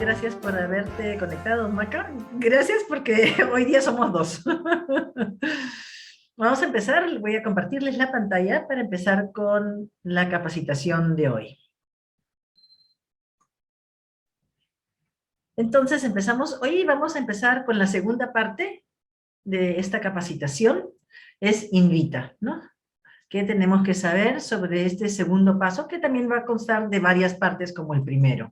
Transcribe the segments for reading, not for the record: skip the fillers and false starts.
gracias por haberte conectado, Maca. Gracias porque hoy día somos dos. Vamos a empezar, voy a compartirles la pantalla para empezar con la capacitación de hoy. Entonces empezamos, hoy vamos a empezar con la segunda parte de esta capacitación, es invita, ¿no? ¿Qué tenemos que saber sobre este segundo paso, que también va a constar de varias partes como el primero?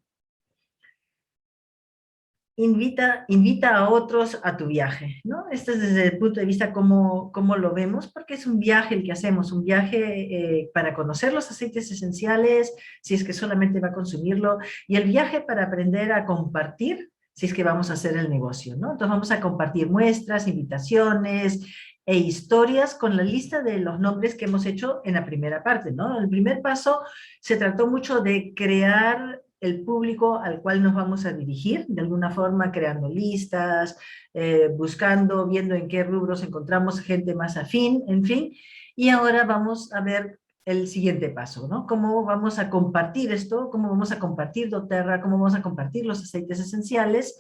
Invita a otros a tu viaje, ¿no? Este es desde el punto de vista cómo lo vemos, porque es un viaje el que hacemos, un viaje para conocer los aceites esenciales, si es que solamente va a consumirlo, y el viaje para aprender a compartir, si es que vamos a hacer el negocio, ¿no? Entonces vamos a compartir muestras, invitaciones e historias con la lista de los nombres que hemos hecho en la primera parte, ¿no? El primer paso se trató mucho de crear el público al cual nos vamos a dirigir, de alguna forma creando listas, buscando, viendo en qué rubros encontramos gente más afín, en fin, y ahora vamos a ver el siguiente paso, ¿no? Cómo vamos a compartir esto, cómo vamos a compartir doTERRA, cómo vamos a compartir los aceites esenciales,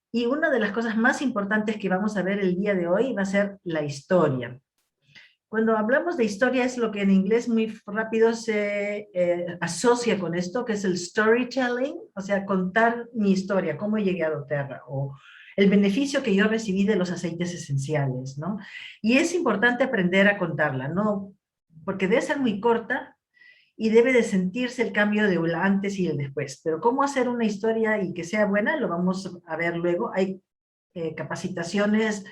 y una de las cosas más importantes que vamos a ver el día de hoy va a ser la historia. Cuando hablamos de historia es lo que en inglés muy rápido se asocia con esto, que es el storytelling, o sea, contar mi historia, cómo llegué a doTERRA, o el beneficio que yo recibí de los aceites esenciales, ¿no? Y es importante aprender a contarla, ¿no? Porque debe ser muy corta y debe de sentirse el cambio de el antes y el después. Pero cómo hacer una historia y que sea buena, lo vamos a ver luego. Hay capacitaciones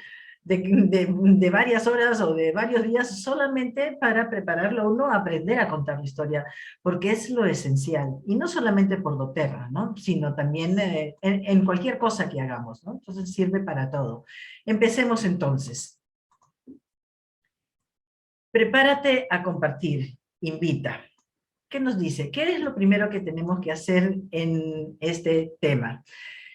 de varias horas o de varios días solamente para prepararlo a uno a aprender a contar la historia, porque es lo esencial, y no solamente por doTERRA, ¿no? Sino también en cualquier cosa que hagamos, ¿no? Entonces sirve para todo. Empecemos entonces. Prepárate a compartir, invita. ¿Qué nos dice? ¿Qué es lo primero que tenemos que hacer en este tema?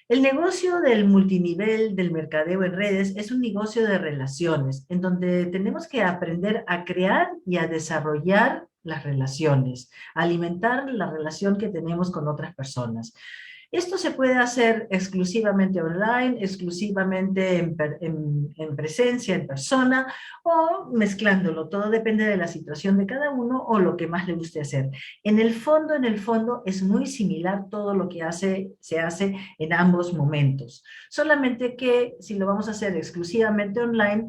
El negocio del multinivel, del mercadeo en redes, es un negocio de relaciones, en donde tenemos que aprender a crear y a desarrollar las relaciones, a alimentar la relación que tenemos con otras personas. Esto se puede hacer exclusivamente online, exclusivamente en presencia, en persona, o mezclándolo. Todo depende de la situación de cada uno o lo que más le guste hacer. En el fondo, es muy similar todo lo que se hace en ambos momentos. Solamente que si lo vamos a hacer exclusivamente online,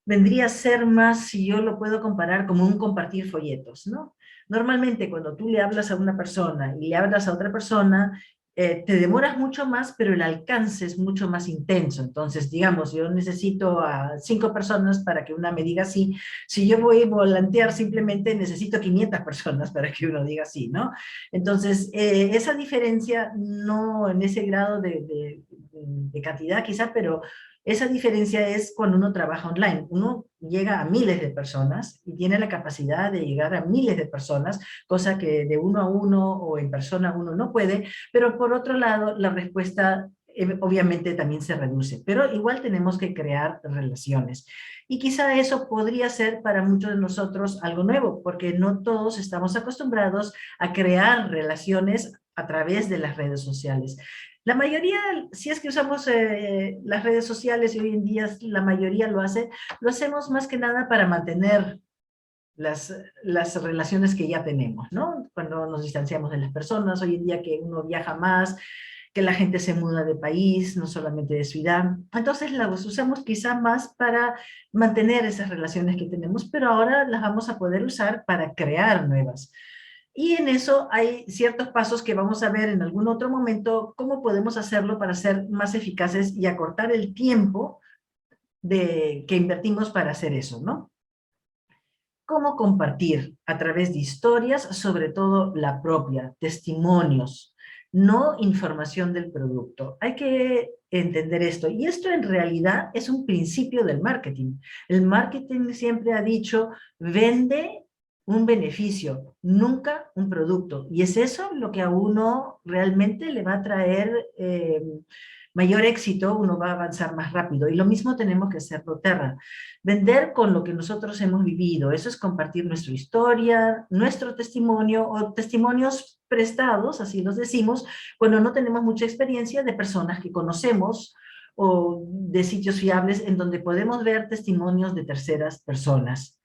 vendría a ser más, si yo lo puedo comparar, como un compartir folletos, ¿no? Normalmente cuando tú le hablas a una persona y le hablas a otra persona, te demoras mucho más, pero el alcance es mucho más intenso. Entonces, digamos, yo necesito a 5 personas para que una me diga sí. Si yo voy a volantear, simplemente necesito 500 personas para que uno diga sí, ¿no? Entonces, esa diferencia, no en ese grado de cantidad quizá, pero esa diferencia es cuando uno trabaja online. Uno llega a miles de personas y tiene la capacidad de llegar a miles de personas, cosa que de uno a uno o en persona uno no puede, pero por otro lado la respuesta obviamente también se reduce, pero igual tenemos que crear relaciones. Y quizá eso podría ser para muchos de nosotros algo nuevo, porque no todos estamos acostumbrados a crear relaciones a través de las redes sociales. La mayoría, si es que usamos las redes sociales y hoy en día la mayoría lo hace, lo hacemos más que nada para mantener las relaciones que ya tenemos, ¿no? Cuando nos distanciamos de las personas, hoy en día que uno viaja más, que la gente se muda de país, no solamente de ciudad. Entonces las usamos quizá más para mantener esas relaciones que tenemos, pero ahora las vamos a poder usar para crear nuevas. Y en eso hay ciertos pasos que vamos a ver en algún otro momento, cómo podemos hacerlo para ser más eficaces y acortar el tiempo que invertimos para hacer eso, ¿no? Cómo compartir a través de historias, sobre todo la propia, testimonios, no información del producto. Hay que entender esto. Y esto en realidad es un principio del marketing. El marketing siempre ha dicho, vende un beneficio, nunca un producto. Y es eso lo que a uno realmente le va a traer mayor éxito, uno va a avanzar más rápido. Y lo mismo tenemos que hacer doTERRA. Vender con lo que nosotros hemos vivido. Eso es compartir nuestra historia, nuestro testimonio o testimonios prestados, así los decimos, cuando no tenemos mucha experiencia de personas que conocemos o de sitios fiables en donde podemos ver testimonios de terceras personas.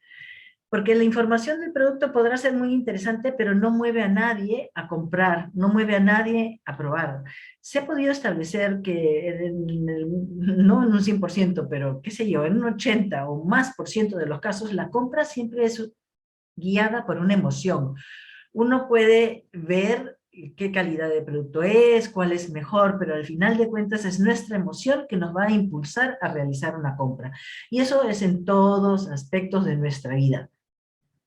Porque la información del producto podrá ser muy interesante, pero no mueve a nadie a comprar, no mueve a nadie a probar. Se ha podido establecer que, no en un 100%, pero qué sé yo, en un 80 o más por ciento de los casos, la compra siempre es guiada por una emoción. Uno puede ver qué calidad de producto es, cuál es mejor, pero al final de cuentas es nuestra emoción que nos va a impulsar a realizar una compra. Y eso es en todos aspectos de nuestra vida.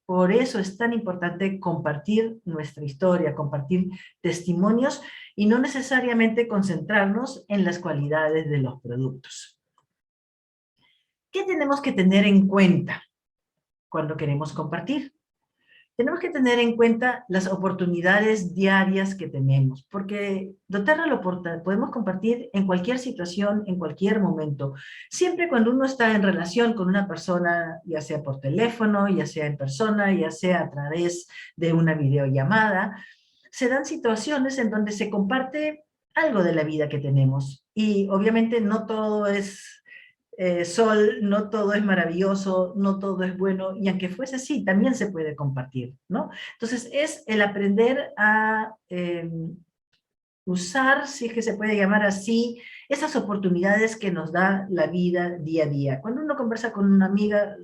Por eso es tan importante compartir nuestra historia, compartir testimonios y no necesariamente concentrarnos en las cualidades de los productos. ¿Qué tenemos que tener en cuenta cuando queremos compartir? Tenemos que tener en cuenta las oportunidades diarias que tenemos, porque doTERRA lo podemos compartir en cualquier situación, en cualquier momento. Siempre cuando uno está en relación con una persona, ya sea por teléfono, ya sea en persona, ya sea a través de una videollamada, se dan situaciones en donde se comparte algo de la vida que tenemos. Y obviamente no todo es sol, no todo es maravilloso, no todo es bueno, y aunque fuese así, también se puede compartir, ¿no? Entonces es el aprender a usar, si es que se puede llamar así, esas oportunidades que nos da la vida día a día. Cuando uno conversa con una amiga,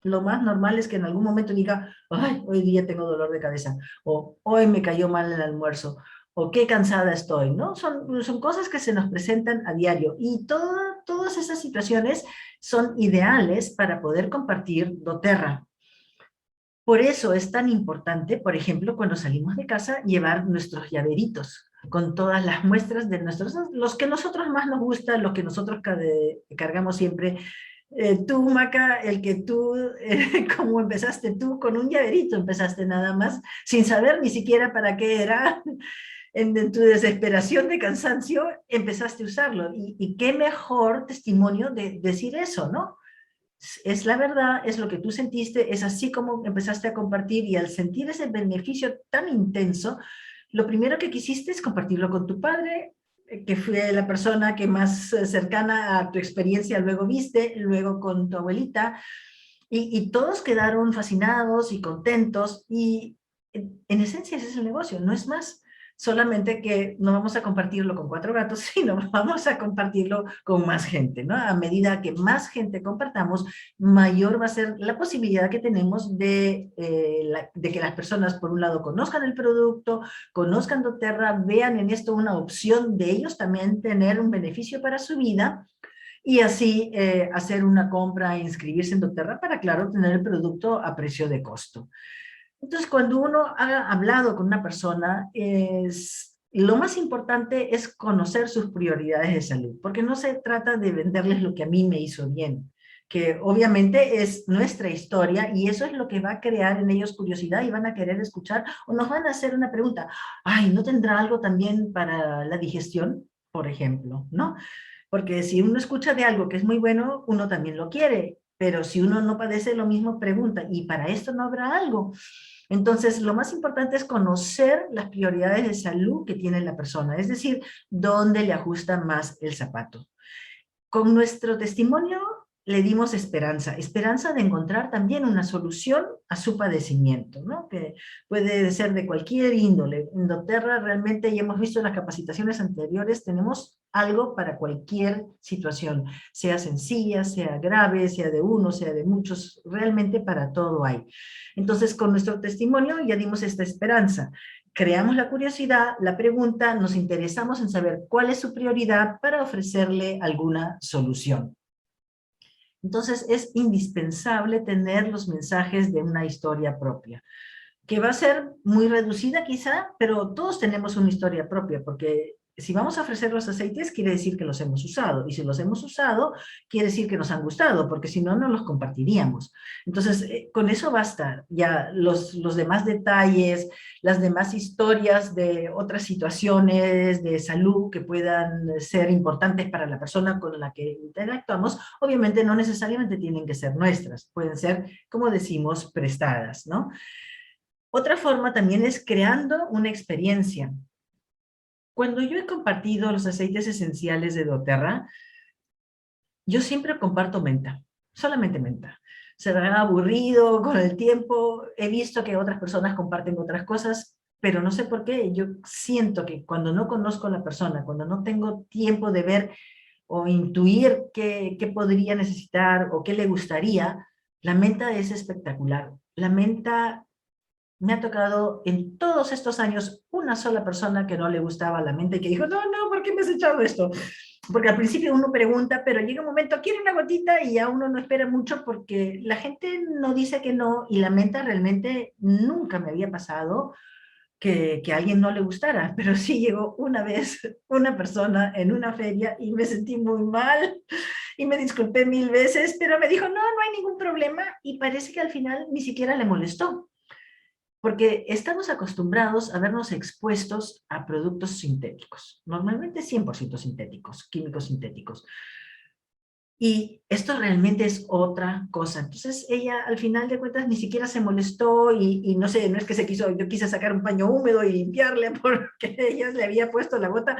lo más normal es que en algún momento diga, ay, hoy día tengo dolor de cabeza, o hoy me cayó mal el almuerzo, o qué cansada estoy, ¿no? Son cosas que se nos presentan a diario, y todas esas situaciones son ideales para poder compartir doTERRA. Por eso es tan importante, por ejemplo, cuando salimos de casa, llevar nuestros llaveritos, con todas las muestras de los que nosotros más nos gustan, los que nosotros cargamos siempre. Tú, Maca, el que tú, como empezaste tú, con un llaverito empezaste nada más, sin saber ni siquiera para qué era, en tu desesperación de cansancio empezaste a usarlo, y qué mejor testimonio de decir eso, ¿no? Es la verdad, es lo que tú sentiste, es así como empezaste a compartir, y al sentir ese beneficio tan intenso, lo primero que quisiste es compartirlo con tu padre, que fue la persona que más cercana a tu experiencia luego viste, luego con tu abuelita, y todos quedaron fascinados y contentos, y en esencia ese es el negocio, no es más. Solamente que no vamos a compartirlo con 4 gatos, sino vamos a compartirlo con más gente, ¿no? A medida que más gente compartamos, mayor va a ser la posibilidad que tenemos de que las personas, por un lado, conozcan el producto, conozcan doTERRA, vean en esto una opción de ellos también tener un beneficio para su vida, y así hacer una compra e inscribirse en doTERRA para, claro, tener el producto a precio de costo. Entonces, cuando uno ha hablado con una persona, lo más importante es conocer sus prioridades de salud, porque no se trata de venderles lo que a mí me hizo bien, que obviamente es nuestra historia, y eso es lo que va a crear en ellos curiosidad, y van a querer escuchar, o nos van a hacer una pregunta, ay, ¿no tendrá algo también para la digestión, por ejemplo, ¿no? Porque si uno escucha de algo que es muy bueno, uno también lo quiere, pero si uno no padece lo mismo, pregunta, ¿y para esto no habrá algo? Entonces, lo más importante es conocer las prioridades de salud que tiene la persona, es decir, dónde le ajusta más el zapato. Con nuestro testimonio le dimos esperanza, esperanza de encontrar también una solución a su padecimiento, ¿no? Que puede ser de cualquier índole. En doTERRA realmente, ya hemos visto en las capacitaciones anteriores, tenemos algo para cualquier situación, sea sencilla, sea grave, sea de uno, sea de muchos, realmente para todo hay. Entonces, con nuestro testimonio ya dimos esta esperanza. Creamos la curiosidad, la pregunta, nos interesamos en saber cuál es su prioridad para ofrecerle alguna solución. Entonces es indispensable tener los mensajes de una historia propia, que va a ser muy reducida quizá, pero todos tenemos una historia propia, porque si vamos a ofrecer los aceites, quiere decir que los hemos usado, y si los hemos usado, quiere decir que nos han gustado, porque si no, no los compartiríamos. Entonces, con eso basta. Ya los demás detalles, las demás historias de otras situaciones de salud que puedan ser importantes para la persona con la que interactuamos, obviamente no necesariamente tienen que ser nuestras, pueden ser, como decimos, prestadas, ¿no? Otra forma también es creando una experiencia. Cuando yo he compartido los aceites esenciales de doTERRA, yo siempre comparto menta, solamente menta. Se me ha aburrido con el tiempo, he visto que otras personas comparten otras cosas, pero no sé por qué, yo siento que cuando no conozco a la persona, cuando no tengo tiempo de ver o intuir qué podría necesitar o qué le gustaría, la menta es espectacular. La menta, me ha tocado en todos estos años una sola persona que no le gustaba la menta y que dijo, no, no, ¿por qué me has echado esto? Porque al principio uno pregunta, pero llega un momento, ¿quiere una gotita? Y ya uno no espera mucho porque la gente no dice que no, y la menta realmente nunca me había pasado que a alguien no le gustara, pero sí llegó una vez una persona en una feria y me sentí muy mal y me disculpé 1000 veces, pero me dijo, no, no hay ningún problema, y parece que al final ni siquiera le molestó. Porque estamos acostumbrados a vernos expuestos a productos sintéticos, normalmente 100% sintéticos, químicos sintéticos. Y esto realmente es otra cosa. Entonces ella al final de cuentas ni siquiera se molestó y no sé, no es que se quiso, yo quise sacar un paño húmedo y limpiarle porque ella le había puesto la gota.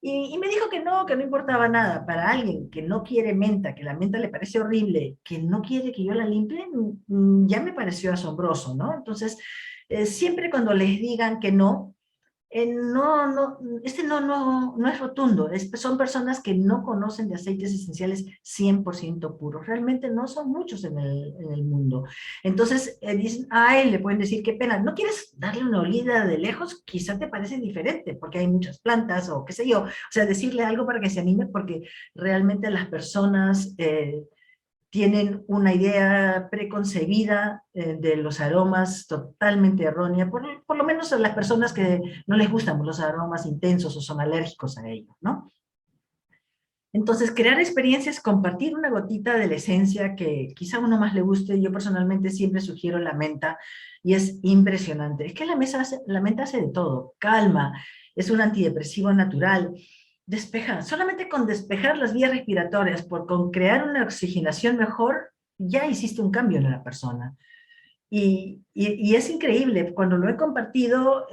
Y me dijo que no importaba nada. Para alguien que no quiere menta, que la menta le parece horrible, que no quiere que yo la limpie, ya me pareció asombroso, ¿no? Entonces, siempre cuando les digan que no, no es rotundo, son personas que no conocen de aceites esenciales 100% puros, realmente no son muchos en el mundo. Entonces dicen, ay, le pueden decir, qué pena, ¿no quieres darle una olida de lejos? Quizá te parece diferente, porque hay muchas plantas o qué sé yo, o sea, decirle algo para que se anime, porque realmente las personas tienen una idea preconcebida de los aromas totalmente errónea, por lo menos a las personas que no les gustan los aromas intensos o son alérgicos a ellos, ¿no? Entonces, crear experiencias, compartir una gotita de la esencia que quizá a uno más le guste. Yo personalmente siempre sugiero la menta y es impresionante. Es que la menta hace de todo, calma, es un antidepresivo natural, despeja, solamente con despejar las vías respiratorias, con crear una oxigenación mejor, ya hiciste un cambio en la persona. Y es increíble, cuando lo he compartido,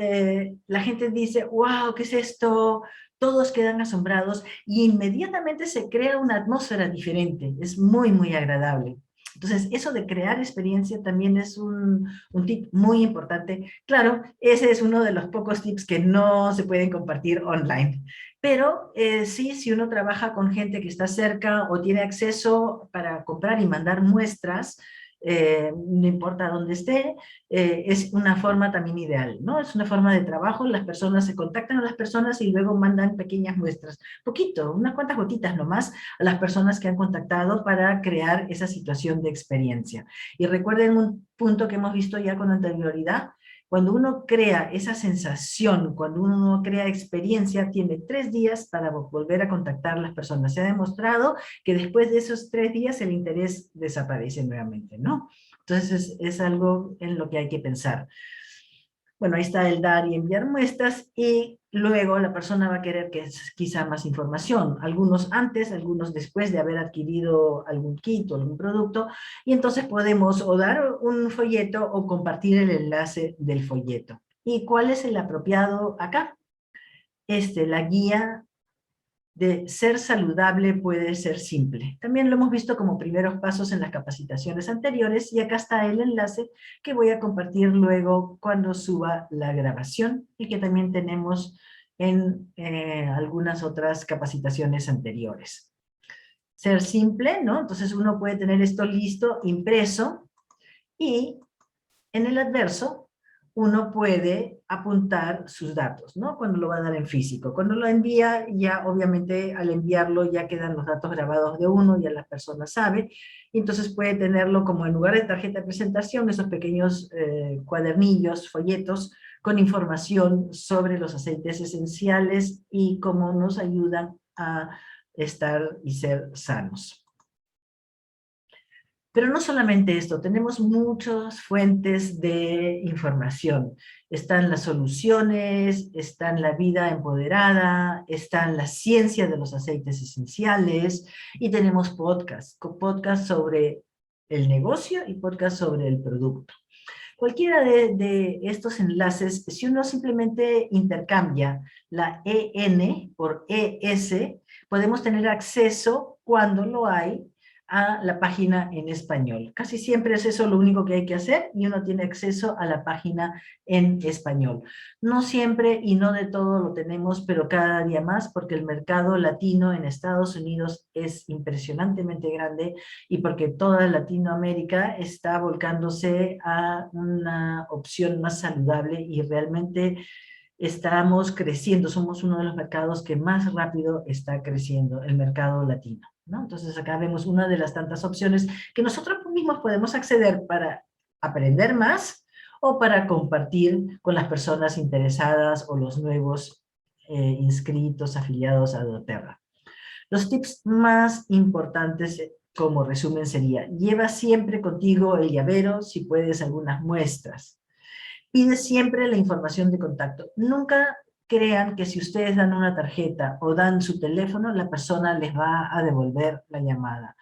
la gente dice, wow, ¿qué es esto? Todos quedan asombrados y inmediatamente se crea una atmósfera diferente, es muy, muy agradable. Entonces, eso de crear experiencia también es un tip muy importante. Claro, ese es uno de los pocos tips que no se pueden compartir online. Pero sí, si uno trabaja con gente que está cerca o tiene acceso para comprar y mandar muestras, no importa dónde esté, es una forma también ideal, ¿no? Es una forma de trabajo, las personas se contactan a las personas y luego mandan pequeñas muestras, poquito, unas cuantas gotitas nomás, a las personas que han contactado para crear esa situación de experiencia. Y recuerden un punto que hemos visto ya con anterioridad, cuando uno crea esa sensación, cuando uno crea experiencia, tiene 3 días para volver a contactar a las personas. Se ha demostrado que después de esos 3 días el interés desaparece nuevamente, ¿no? Entonces es algo en lo que hay que pensar. Bueno, ahí está el dar y enviar muestras, y luego la persona va a querer que quizá más información, algunos antes, algunos después de haber adquirido algún kit o algún producto, y entonces podemos o dar un folleto o compartir el enlace del folleto. ¿Y cuál es el apropiado acá? La guía de ser saludable puede ser simple. También lo hemos visto como primeros pasos en las capacitaciones anteriores, y acá está el enlace que voy a compartir luego cuando suba la grabación y que también tenemos en algunas otras capacitaciones anteriores. Ser simple, ¿no? Entonces uno puede tener esto listo, impreso, y en el adverso uno puede apuntar sus datos, ¿no? Cuando lo va a dar en físico. Cuando lo envía, ya obviamente al enviarlo ya quedan los datos grabados de uno, ya la persona sabe, y entonces puede tenerlo como en lugar de tarjeta de presentación, esos pequeños cuadernillos, folletos, con información sobre los aceites esenciales y cómo nos ayudan a estar y ser sanos. Pero no solamente esto, tenemos muchas fuentes de información. Están las soluciones, están la vida empoderada, están la ciencia de los aceites esenciales, y tenemos podcasts sobre el negocio y podcasts sobre el producto. Cualquiera de estos enlaces, si uno simplemente intercambia la EN por ES, podemos tener acceso, cuando lo hay, a la página en español. Casi siempre es eso lo único que hay que hacer y uno tiene acceso a la página en español. No siempre y no de todo lo tenemos, pero cada día más, porque el mercado latino en Estados Unidos es impresionantemente grande y porque toda Latinoamérica está volcándose a una opción más saludable y realmente estamos creciendo. Somos uno de los mercados que más rápido está creciendo, el mercado latino, ¿no? Entonces acá vemos una de las tantas opciones que nosotros mismos podemos acceder para aprender más o para compartir con las personas interesadas o los nuevos inscritos, afiliados a doTERRA. Los tips más importantes como resumen sería: lleva siempre contigo el llavero, si puedes algunas muestras. Pide siempre la información de contacto. Nunca crean que si ustedes dan una tarjeta o dan su teléfono, la persona les va a devolver la llamada.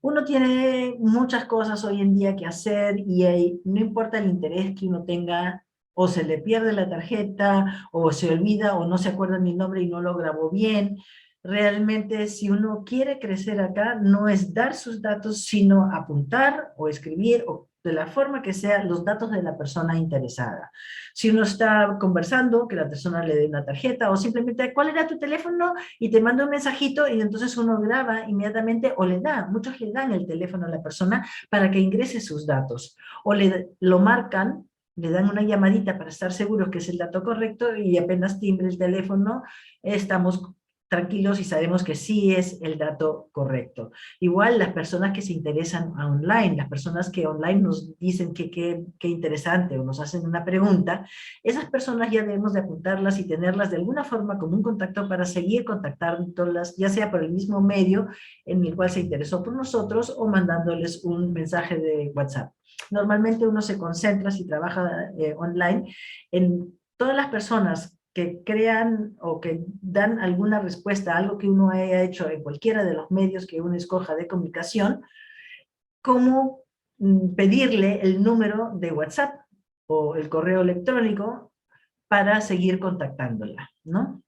Uno tiene muchas cosas hoy en día que hacer y no importa el interés que uno tenga, o se le pierde la tarjeta, o se olvida, o no se acuerda mi nombre y no lo grabó bien. Realmente, si uno quiere crecer acá, no es dar sus datos, sino apuntar o escribir, o de la forma que sea, los datos de la persona interesada. Si uno está conversando, que la persona le dé una tarjeta, o simplemente, ¿cuál era tu teléfono? Y te manda un mensajito, y entonces uno graba inmediatamente, o le da, muchos le dan el teléfono a la persona para que ingrese sus datos, o lo marcan, le dan una llamadita para estar seguros que es el dato correcto, y apenas timbre el teléfono, estamos tranquilos y sabemos que sí es el dato correcto. Igual las personas que se interesan a online, las personas que online nos dicen que qué interesante o nos hacen una pregunta, esas personas ya debemos de apuntarlas y tenerlas de alguna forma como un contacto para seguir contactándolas, ya sea por el mismo medio en el cual se interesó por nosotros o mandándoles un mensaje de WhatsApp. Normalmente uno se concentra, si trabaja online, en todas las personas que crean o que dan alguna respuesta a algo que uno haya hecho en cualquiera de los medios que uno escoja de comunicación, como pedirle el número de WhatsApp o el correo electrónico para seguir contactándola, ¿no?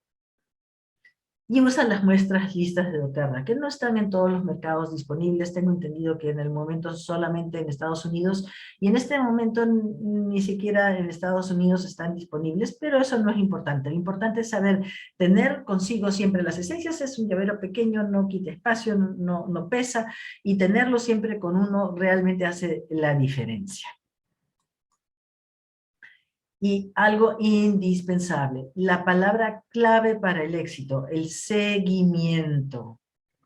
Y usa las muestras listas de doTERRA, que no están en todos los mercados disponibles. Tengo entendido que en el momento solamente en Estados Unidos, y en este momento ni siquiera en Estados Unidos están disponibles, pero eso no es importante. Lo importante es saber tener consigo siempre las esencias. Es un llavero pequeño, no quita espacio, no pesa, y tenerlo siempre con uno realmente hace la diferencia. Y algo indispensable, la palabra clave para el éxito, el seguimiento.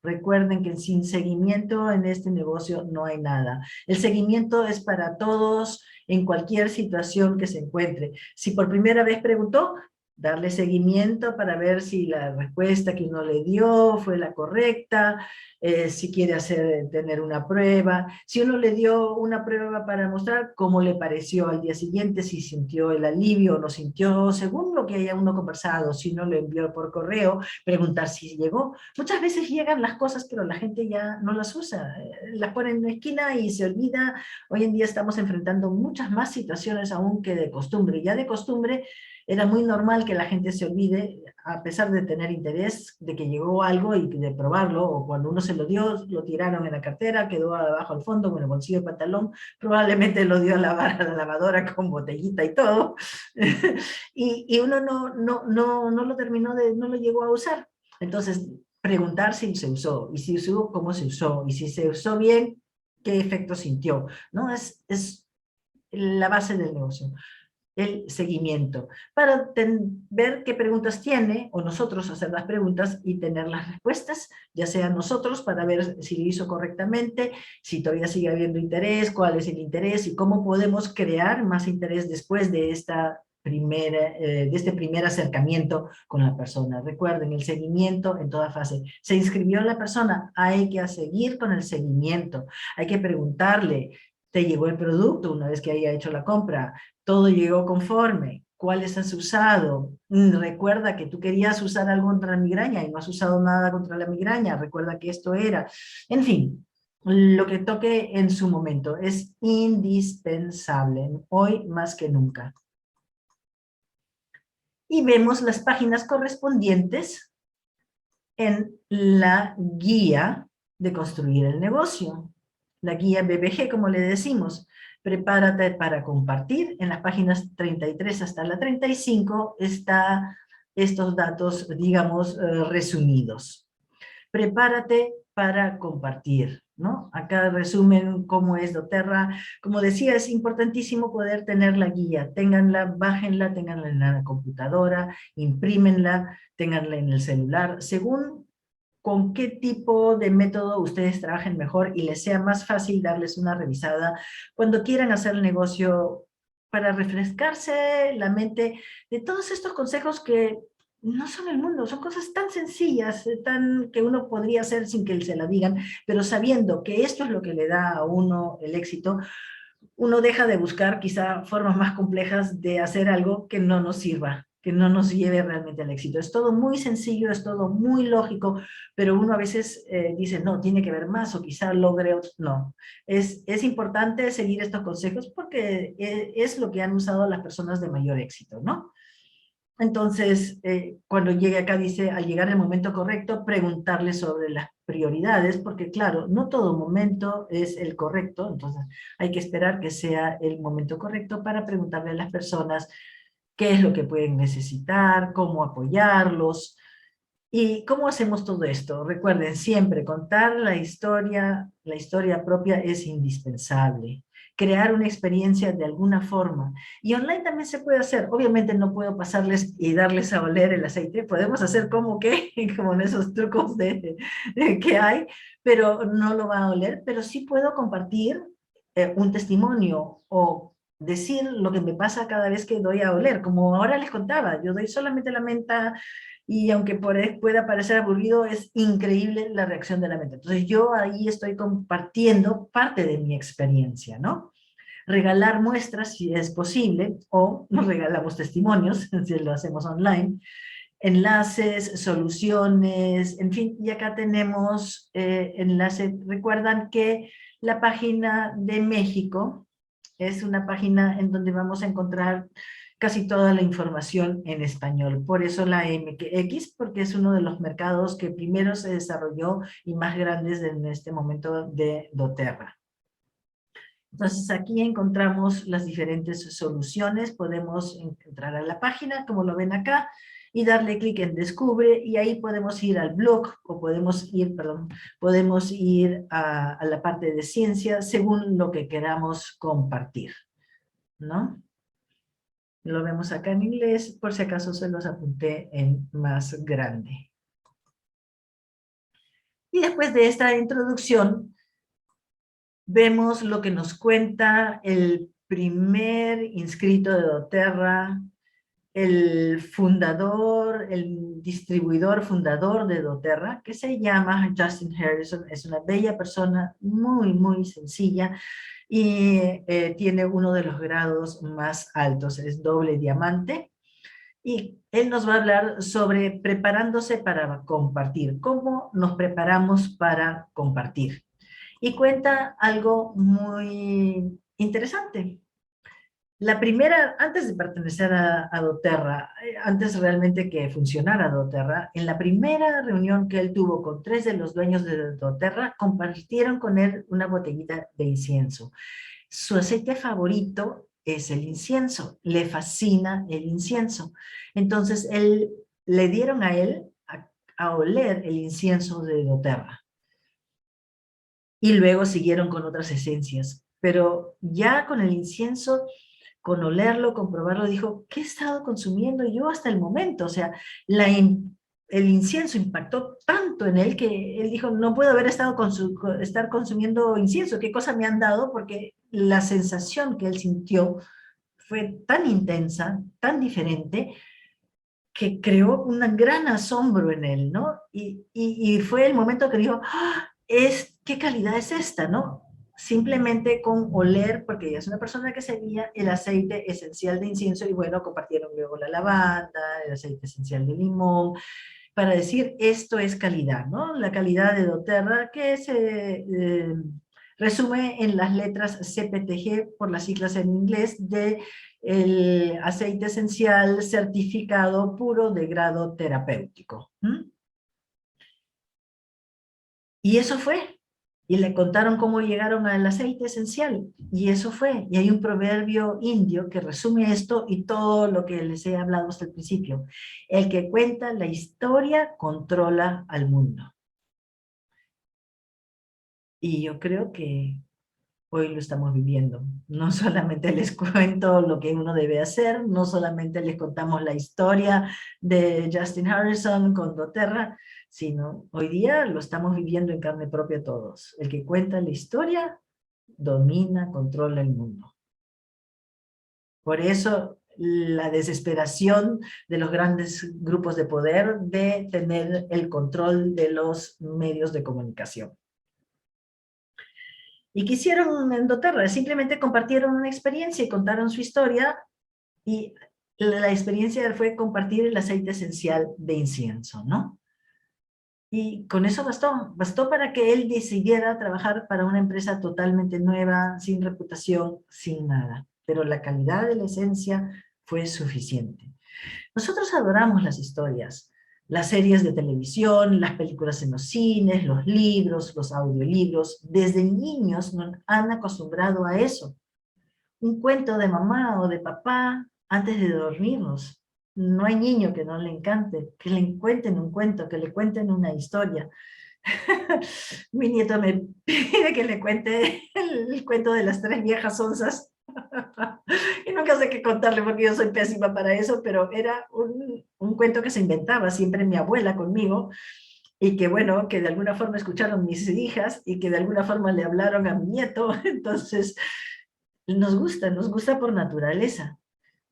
Recuerden que sin seguimiento en este negocio no hay nada. El seguimiento es para todos en cualquier situación que se encuentre. Si por primera vez preguntó, darle seguimiento para ver si la respuesta que uno le dio fue la correcta, si quiere tener una prueba. Si uno le dio una prueba para mostrar cómo le pareció al día siguiente, si sintió el alivio o no sintió, según lo que haya uno conversado. Si uno lo envió por correo, preguntar si llegó. Muchas veces llegan las cosas, pero la gente ya no las usa, las pone en la esquina y se olvida. Hoy en día estamos enfrentando muchas más situaciones aún que de costumbre. Ya de costumbre era muy normal que la gente se olvide, a pesar de tener interés, de que llegó algo y de probarlo, o cuando uno se lo dio, lo tiraron en la cartera, quedó abajo al fondo, en el bolsillo del pantalón, probablemente lo dio a lavar a la lavadora con botellita y todo, y uno no lo terminó no lo llegó a usar. Entonces, preguntar si se usó, y si se usó, cómo se usó, y si se usó bien, qué efecto sintió, ¿no? Es la base del negocio. El seguimiento, para ver qué preguntas tiene, o nosotros hacer las preguntas y tener las respuestas, ya sea nosotros para ver si lo hizo correctamente, si todavía sigue habiendo interés, cuál es el interés y cómo podemos crear más interés después de esta de este primer acercamiento con la persona. Recuerden, el seguimiento en toda fase. Se inscribió la persona, hay que seguir con el seguimiento. Hay que preguntarle, ¿te llegó el producto una vez que haya hecho la compra? ¿Todo llegó conforme? ¿Cuáles has usado? Recuerda que tú querías usar algo contra la migraña y no has usado nada contra la migraña. Recuerda que esto era. En fin, lo que toque en su momento es indispensable, hoy más que nunca. Y vemos las páginas correspondientes en la guía de construir el negocio. La guía BBG, como le decimos. Prepárate para compartir. En las páginas 33 hasta la 35 está estos datos, digamos, resumidos. Prepárate para compartir, ¿no? Acá resumen cómo es doTERRA. Como decía, es importantísimo poder tener la guía. Ténganla, bájenla, ténganla en la computadora, imprímenla, ténganla en el celular, según con qué tipo de método ustedes trabajen mejor y les sea más fácil darles una revisada cuando quieran hacer el negocio, para refrescarse la mente de todos estos consejos que no son el mundo, son cosas tan sencillas, tan que uno podría hacer sin que se la digan, pero sabiendo que esto es lo que le da a uno el éxito, uno deja de buscar quizá formas más complejas de hacer algo que no nos sirva, que no nos lleve realmente al éxito. Es todo muy sencillo, es todo muy lógico, pero uno a veces dice, no, tiene que ver más, o quizá logre otro. No, es importante seguir estos consejos porque es lo que han usado las personas de mayor éxito, ¿no? Entonces, cuando llegue acá dice, al llegar el momento correcto, preguntarle sobre las prioridades, porque claro, no todo momento es el correcto, entonces hay que esperar que sea el momento correcto para preguntarle a las personas qué es lo que pueden necesitar, cómo apoyarlos, y cómo hacemos todo esto. Recuerden, siempre contar la historia propia es indispensable. Crear una experiencia de alguna forma. Y online también se puede hacer. Obviamente no puedo pasarles y darles a oler el aceite. Podemos hacer como que, como en esos trucos que hay, pero no lo va a oler. Pero sí puedo compartir un testimonio o decir lo que me pasa cada vez que doy a oler. Como ahora les contaba, yo doy solamente la menta y aunque pueda parecer aburrido, es increíble la reacción de la menta. Entonces yo ahí estoy compartiendo parte de mi experiencia, ¿no? Regalar muestras si es posible, o nos regalamos testimonios, si lo hacemos online, enlaces, soluciones, en fin, y acá tenemos enlaces. Recuerdan que la página de México es una página en donde vamos a encontrar casi toda la información en español. Por eso la MX, porque es uno de los mercados que primero se desarrolló y más grandes en este momento de doTERRA. Entonces aquí encontramos las diferentes soluciones. Podemos entrar a la página, como lo ven acá, y darle clic en Descubre, y ahí podemos ir al blog, o podemos ir a la parte de ciencia, según lo que queramos compartir, ¿no? Lo vemos acá en inglés, por si acaso se los apunté en más grande. Y después de esta introducción, vemos lo que nos cuenta el primer inscrito de doTERRA, el fundador, el distribuidor fundador de doTERRA, que se llama Justin Harrison. Es una bella persona, muy, muy sencilla, y tiene uno de los grados más altos, es doble diamante, y él nos va a hablar sobre preparándose para compartir, cómo nos preparamos para compartir. Y cuenta algo muy interesante. La primera, antes de pertenecer a doTERRA, antes realmente que funcionara doTERRA, en la primera reunión que él tuvo con 3 de los dueños de doTERRA, compartieron con él una botellita de incienso. Su aceite favorito es el incienso, le fascina el incienso. Entonces le dieron a él a oler el incienso de doTERRA. Y luego siguieron con otras esencias. Pero ya con el incienso, con olerlo, comprobarlo, dijo, ¿qué he estado consumiendo yo hasta el momento? O sea, el incienso impactó tanto en él que él dijo, no puedo haber estado consumiendo incienso, ¿qué cosa me han dado? Porque la sensación que él sintió fue tan intensa, tan diferente, que creó un gran asombro en él, ¿no? Y fue el momento que dijo, ¡ah! ¿Qué calidad es esta, no? Simplemente con oler, porque ella es una persona que seguía el aceite esencial de incienso, y bueno, compartieron luego la lavanda, el aceite esencial de limón, para decir esto es calidad, ¿no? La calidad de doTERRA, que se resume en las letras CPTG, por las siglas en inglés, de el aceite esencial certificado puro de grado terapéutico. Y eso fue. Y le contaron cómo llegaron al aceite esencial. Y eso fue. Y hay un proverbio indio que resume esto y todo lo que les he hablado hasta el principio. El que cuenta la historia controla al mundo. Y yo creo que hoy lo estamos viviendo. No solamente les cuento lo que uno debe hacer, no solamente les contamos la historia de Justin Harrison con doTERRA, sino hoy día lo estamos viviendo en carne propia todos. El que cuenta la historia domina, controla el mundo. Por eso la desesperación de los grandes grupos de poder de tener el control de los medios de comunicación. ¿Y qué hicieron en doTERRA? Simplemente compartieron una experiencia y contaron su historia, y la experiencia fue compartir el aceite esencial de incienso, ¿no? Y con eso bastó para que él decidiera trabajar para una empresa totalmente nueva, sin reputación, sin nada. Pero la calidad de la esencia fue suficiente. Nosotros adoramos las historias, las series de televisión, las películas en los cines, los libros, los audiolibros. Desde niños nos han acostumbrado a eso. Un cuento de mamá o de papá antes de dormirnos. No hay niño que no le encante, que le cuenten un cuento, que le cuenten una historia. Mi nieto me pide que le cuente el cuento de las tres viejas onzas. Y nunca sé qué contarle porque yo soy pésima para eso, pero era un cuento que se inventaba siempre mi abuela conmigo, y que bueno, que de alguna forma escucharon mis hijas y que de alguna forma le hablaron a mi nieto. Entonces nos gusta por naturaleza.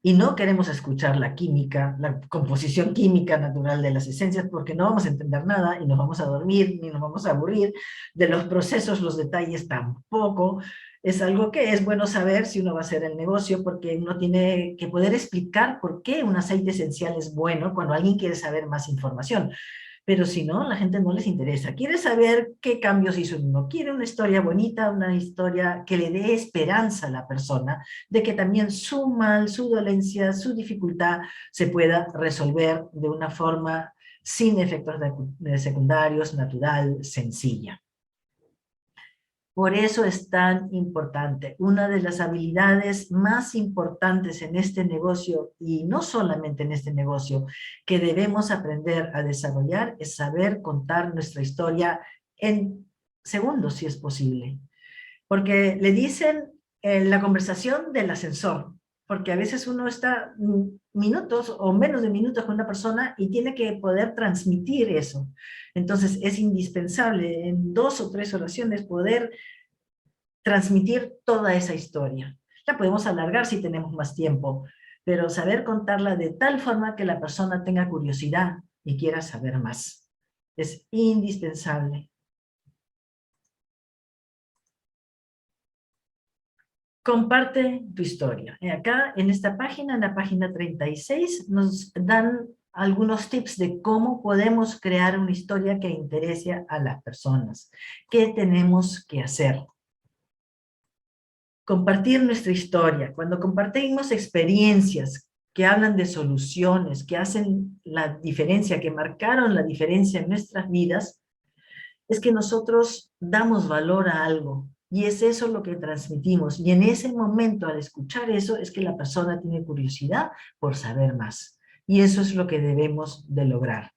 Y no queremos escuchar la química, la composición química natural de las esencias, porque no vamos a entender nada y nos vamos a dormir, ni nos vamos a aburrir. De los procesos, los detalles tampoco. Es algo que es bueno saber si uno va a hacer el negocio, porque uno tiene que poder explicar por qué un aceite esencial es bueno cuando alguien quiere saber más información. Pero si no, la gente no les interesa. Quiere saber qué cambios hizo uno. Quiere una historia bonita, una historia que le dé esperanza a la persona de que también su mal, su dolencia, su dificultad se pueda resolver de una forma sin efectos secundarios, natural, sencilla. Por eso es tan importante. Una de las habilidades más importantes en este negocio, y no solamente en este negocio, que debemos aprender a desarrollar, es saber contar nuestra historia en segundos, si es posible. Porque le dicen la conversación del ascensor, porque a veces uno está minutos o menos de minutos con una persona y tiene que poder transmitir eso. Entonces es indispensable en 2 o 3 oraciones poder transmitir toda esa historia. La podemos alargar si tenemos más tiempo, pero saber contarla de tal forma que la persona tenga curiosidad y quiera saber más. Es indispensable. Comparte tu historia. Acá en esta página, en la página 36, nos dan algunos tips de cómo podemos crear una historia que interese a las personas. ¿Qué tenemos que hacer? Compartir nuestra historia. Cuando compartimos experiencias que hablan de soluciones, que hacen la diferencia, que marcaron la diferencia en nuestras vidas, es que nosotros damos valor a algo. Y es eso lo que transmitimos. Y en ese momento, al escuchar eso, es que la persona tiene curiosidad por saber más. Y eso es lo que debemos de lograr.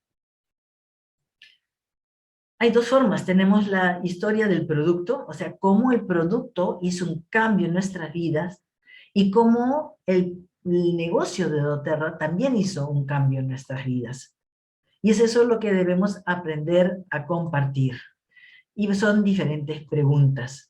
Hay 2 formas. Tenemos la historia del producto, o sea, cómo el producto hizo un cambio en nuestras vidas, y cómo el negocio de doTERRA también hizo un cambio en nuestras vidas. Y es eso lo que debemos aprender a compartir. Y son diferentes preguntas.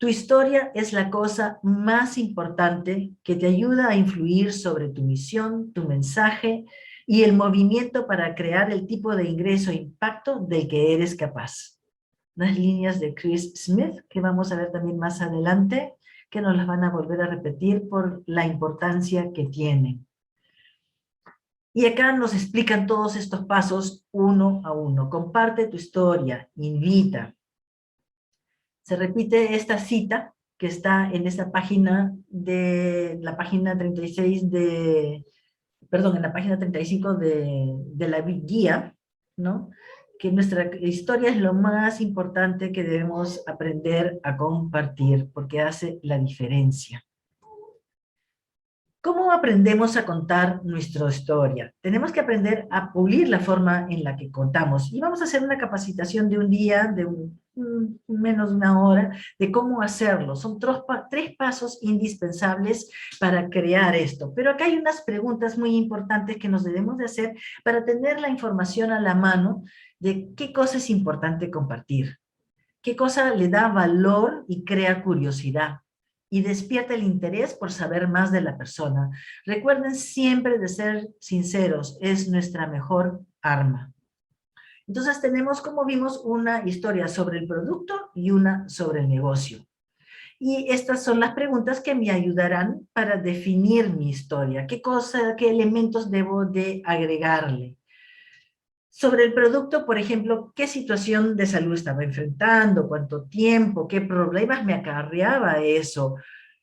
Tu historia es la cosa más importante que te ayuda a influir sobre tu misión, tu mensaje y el movimiento para crear el tipo de ingreso e impacto del que eres capaz. Las líneas de Chris Smith, que vamos a ver también más adelante, que nos las van a volver a repetir por la importancia que tienen. Y acá nos explican todos estos pasos uno a uno. Comparte tu historia, invita. Se repite esta cita que está en esta página de la página 36 de, perdón, en la página 35 de la guía, ¿no? Que nuestra historia es lo más importante que debemos aprender a compartir, porque hace la diferencia. ¿Cómo aprendemos a contar nuestra historia? Tenemos que aprender a pulir la forma en la que contamos. Y vamos a hacer una capacitación de un día, de menos de una hora, de cómo hacerlo. Son tres pasos indispensables para crear esto. Pero acá hay unas preguntas muy importantes que nos debemos de hacer para tener la información a la mano de qué cosa es importante compartir, qué cosa le da valor y crea curiosidad, y despierta el interés por saber más de la persona. Recuerden siempre de ser sinceros, es nuestra mejor arma. Entonces tenemos, como vimos, una historia sobre el producto y una sobre el negocio. Y estas son las preguntas que me ayudarán para definir mi historia. ¿Qué elementos debo de agregarle? Sobre el producto, por ejemplo, ¿qué situación de salud estaba enfrentando? ¿Cuánto tiempo? ¿Qué problemas me acarreaba eso?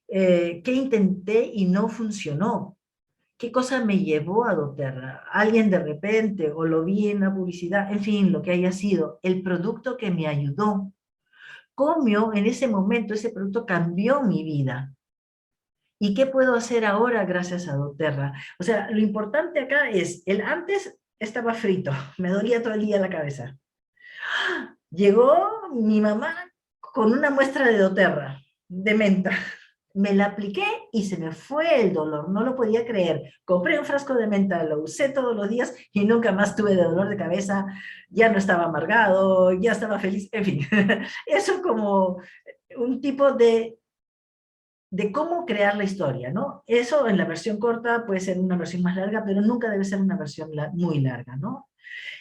¿Qué intenté y no funcionó? ¿Qué cosa me llevó a doTERRA? ¿Alguien de repente? ¿O lo vi en la publicidad? En fin, lo que haya sido. El producto que me ayudó. ¿Cómo en ese momento ese producto cambió mi vida? ¿Y qué puedo hacer ahora gracias a doTERRA? O sea, lo importante acá es, el antes estaba frito, me dolía todo el día la cabeza. Llegó mi mamá con una muestra de doTERRA, de menta. Me la apliqué y se me fue el dolor, no lo podía creer. Compré un frasco de menta, lo usé todos los días y nunca más tuve de dolor de cabeza, ya no estaba amargado, ya estaba feliz, en fin. Eso como un tipo de cómo crear la historia, ¿no? Eso en la versión corta puede ser una versión más larga, pero nunca debe ser una versión muy larga, ¿no?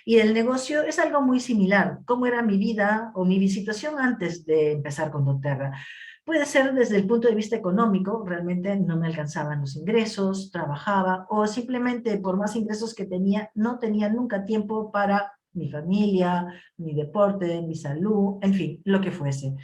Y el negocio es algo muy similar. ¿Cómo era mi vida o mi situación antes de empezar con doTERRA? Puede ser desde el punto de vista económico, realmente no me alcanzaban los ingresos, trabajaba, o simplemente por más ingresos que tenía, no tenía nunca tiempo para mi familia, mi deporte, mi salud, en fin, lo que fuese.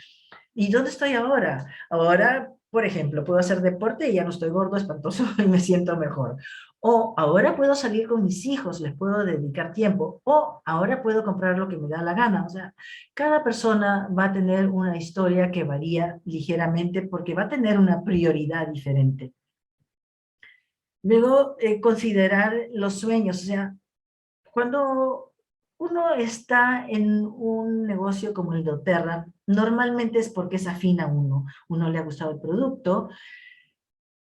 ¿Y dónde estoy ahora? Ahora, por ejemplo, puedo hacer deporte y ya no estoy gordo, espantoso y me siento mejor. O ahora puedo salir con mis hijos, les puedo dedicar tiempo. O ahora puedo comprar lo que me da la gana. O sea, cada persona va a tener una historia que varía ligeramente porque va a tener una prioridad diferente. Luego, considerar los sueños. O sea, cuando uno está en un negocio como el doTERRA, normalmente es porque es afín a uno le ha gustado el producto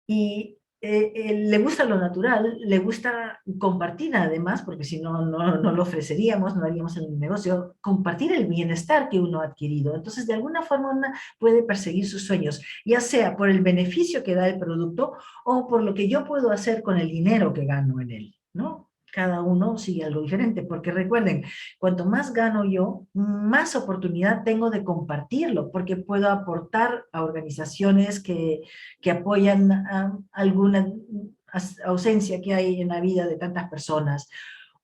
y le gusta lo natural, le gusta compartir además, porque si no, no lo ofreceríamos, no haríamos el negocio, compartir el bienestar que uno ha adquirido. Entonces, de alguna forma, uno puede perseguir sus sueños, ya sea por el beneficio que da el producto o por lo que yo puedo hacer con el dinero que gano en él, ¿no? Cada uno sigue algo diferente, porque recuerden, cuanto más gano yo, más oportunidad tengo de compartirlo, porque puedo aportar a organizaciones que apoyan alguna ausencia que hay en la vida de tantas personas.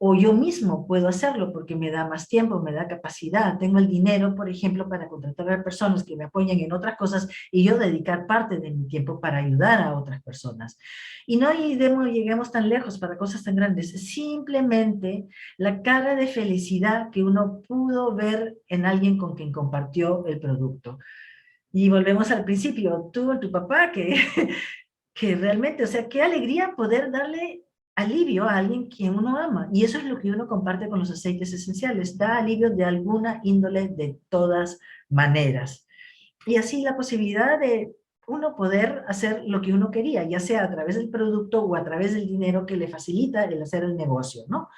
O yo mismo puedo hacerlo porque me da más tiempo, me da capacidad. Tengo el dinero, por ejemplo, para contratar a personas que me apoyen en otras cosas y yo dedicar parte de mi tiempo para ayudar a otras personas. Y no lleguemos tan lejos para cosas tan grandes. Simplemente la cara de felicidad que uno pudo ver en alguien con quien compartió el producto. Y volvemos al principio, tú, tu papá, que realmente, o sea, qué alegría poder darle alivio a alguien quien uno ama. Y eso es lo que uno comparte con los aceites esenciales. Da alivio de alguna índole de todas maneras. Y así la posibilidad de uno poder hacer lo que uno quería, ya sea a través del producto o a través del dinero que le facilita el hacer el negocio, ¿no?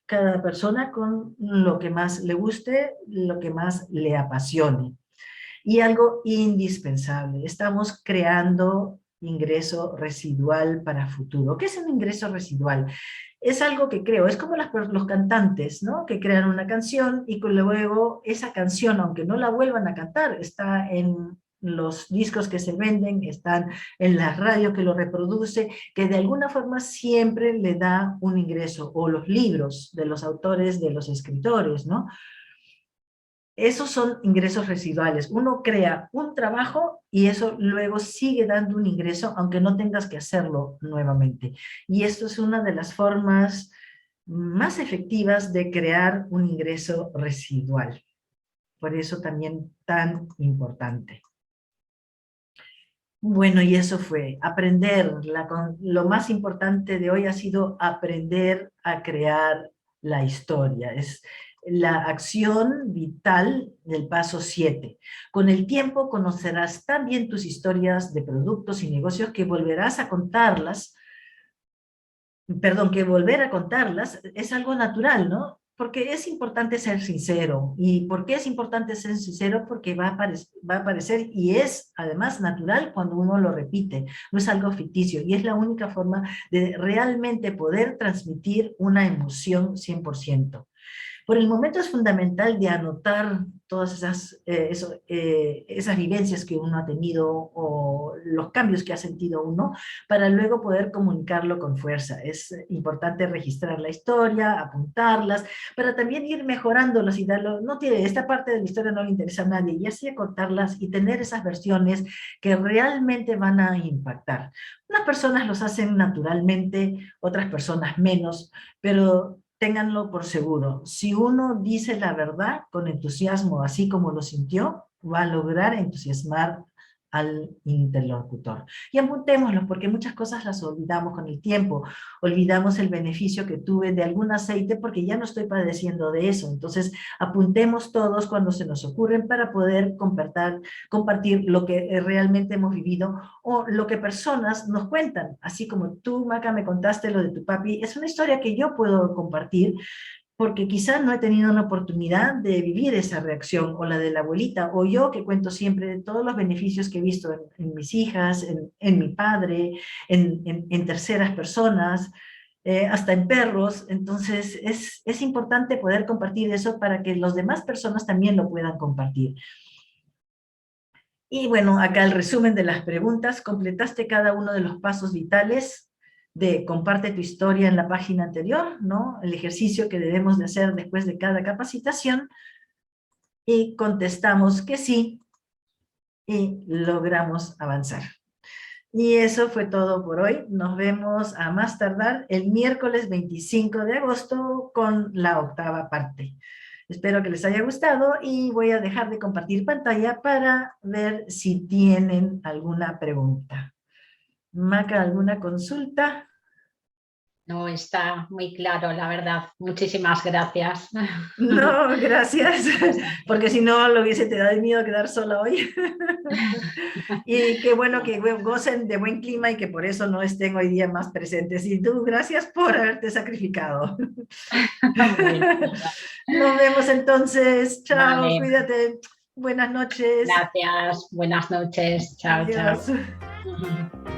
Cada persona con lo que más le guste, lo que más le apasione. Y algo indispensable, estamos creando ingreso residual para futuro. ¿Qué es un ingreso residual? Es algo que creo, es como los cantantes, ¿no? Que crean una canción y que luego esa canción, aunque no la vuelvan a cantar, está en los discos que se venden, están en la radio que lo reproduce, que de alguna forma siempre le da un ingreso, o los libros de los autores, de los escritores, ¿no? Esos son ingresos residuales. Uno crea un trabajo y eso luego sigue dando un ingreso, aunque no tengas que hacerlo nuevamente. Y esto es una de las formas más efectivas de crear un ingreso residual. Por eso también tan importante. Bueno, y eso fue aprender. Lo más importante de hoy ha sido aprender a crear la historia. Es la acción vital del paso 7. Con el tiempo conocerás tan bien tus historias de productos y negocios que volverás a contarlas, que volver a contarlas es algo natural, ¿no? Porque es importante ser sincero. ¿Y por qué es importante ser sincero? Porque va a aparecer y es además natural cuando uno lo repite. No es algo ficticio y es la única forma de realmente poder transmitir una emoción 100%. Por el momento es fundamental de anotar todas esas vivencias que uno ha tenido o los cambios que ha sentido uno para luego poder comunicarlo con fuerza. Es importante registrar la historia, apuntarlas, para también ir mejorándolas y darlo, no tiene, esta parte de la historia no le interesa a nadie, y así contarlas y tener esas versiones que realmente van a impactar. Unas personas los hacen naturalmente, otras personas menos, pero ténganlo por seguro. Si uno dice la verdad con entusiasmo, así como lo sintió, va a lograr entusiasmar al interlocutor. Y apuntémoslo, porque muchas cosas las olvidamos con el tiempo. Olvidamos el beneficio que tuve de algún aceite porque ya no estoy padeciendo de eso. Entonces, apuntemos todos cuando se nos ocurren para poder compartir lo que realmente hemos vivido o lo que personas nos cuentan. Así como tú, Maca, me contaste lo de tu papi, es una historia que yo puedo compartir porque quizás no he tenido una oportunidad de vivir esa reacción, o la de la abuelita, o yo que cuento siempre de todos los beneficios que he visto en mis hijas, en mi padre, en terceras personas, hasta en perros. Entonces es importante poder compartir eso para que las demás personas también lo puedan compartir. Y bueno, acá el resumen de las preguntas. ¿Completaste cada uno de los pasos vitales de comparte tu historia en la página anterior, ¿no? El ejercicio que debemos de hacer después de cada capacitación? Y contestamos que sí, y logramos avanzar. Y eso fue todo por hoy. Nos vemos a más tardar el miércoles 25 de agosto con la 8ª parte. Espero que les haya gustado y voy a dejar de compartir pantalla para ver si tienen alguna pregunta. Maca, ¿alguna consulta? No, está muy claro, la verdad. Muchísimas gracias. No, gracias, porque si no lo hubiese te dado miedo quedar sola hoy. Y qué bueno que gocen de buen clima y que por eso no estén hoy día más presentes. Y tú, gracias por haberte sacrificado. Nos vemos entonces. Chao, Vale. cuídate. Buenas noches. Gracias, buenas noches. Chao, Adiós. chao.